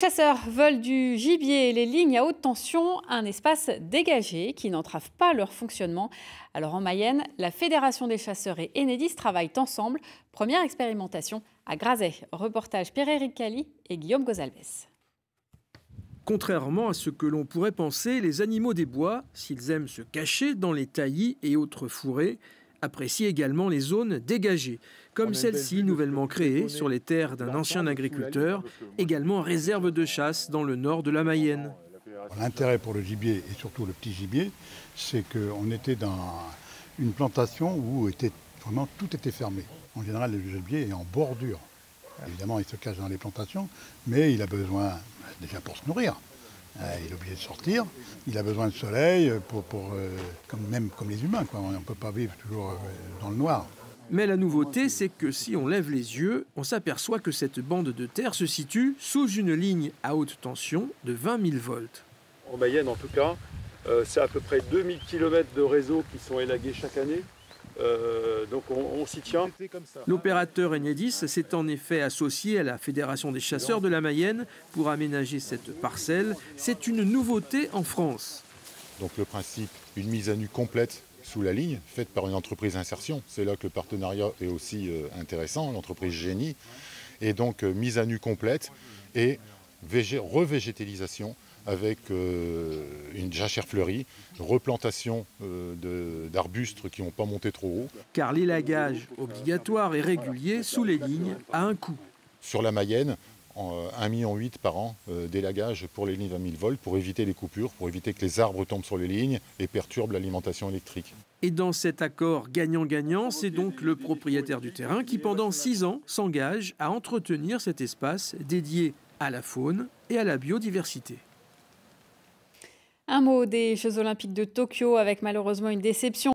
Les chasseurs veulent du gibier et les lignes à haute tension, un espace dégagé qui n'entrave pas leur fonctionnement. Alors en Mayenne, la Fédération des chasseurs et Enedis travaillent ensemble. Première expérimentation à Grazay. Reportage Pierre-Éric Cali et Guillaume Gozalves. Contrairement à ce que l'on pourrait penser, les animaux des bois, s'ils aiment se cacher dans les taillis et autres fourrés, apprécient également les zones dégagées, comme celle-ci nouvellement créée sur les terres d'un ancien agriculteur, également réserve de chasse dans le nord de la Mayenne. L'intérêt pour le gibier et surtout le petit gibier, c'est qu'on était dans une plantation où vraiment tout était fermé. En général, le gibier est en bordure. Évidemment, il se cache dans les plantations, mais il a besoin, déjà pour se nourrir, il est obligé de sortir, il a besoin de soleil, même comme les humains, quoi. On ne peut pas vivre toujours dans le noir. Mais la nouveauté, c'est que si on lève les yeux, on s'aperçoit que cette bande de terre se situe sous une ligne à haute tension de 20 000 volts. En Mayenne, en tout cas, c'est à peu près 2000 km de réseaux qui sont élagués chaque année. Donc on s'y tient. L'opérateur Enedis s'est en effet associé à la Fédération des chasseurs de la Mayenne pour aménager cette parcelle. C'est une nouveauté en France. Donc le principe, une mise à nu complète sous la ligne, faite par une entreprise insertion. C'est là que le partenariat est aussi intéressant, l'entreprise Génie. Et donc mise à nu complète et revégétalisation avec une jachère fleurie, replantation d'arbustes qui n'ont pas monté trop haut. Car l'élagage obligatoire et régulier sous les lignes a un coût. Sur la Mayenne, 1,8 million par an d'élagage pour les lignes 20 000 volts, pour éviter les coupures, pour éviter que les arbres tombent sur les lignes et perturbent l'alimentation électrique. Et dans cet accord gagnant-gagnant, c'est donc le propriétaire du terrain qui, pendant 6 ans, s'engage à entretenir cet espace dédié à la faune et à la biodiversité. Un mot des Jeux Olympiques de Tokyo avec malheureusement une déception.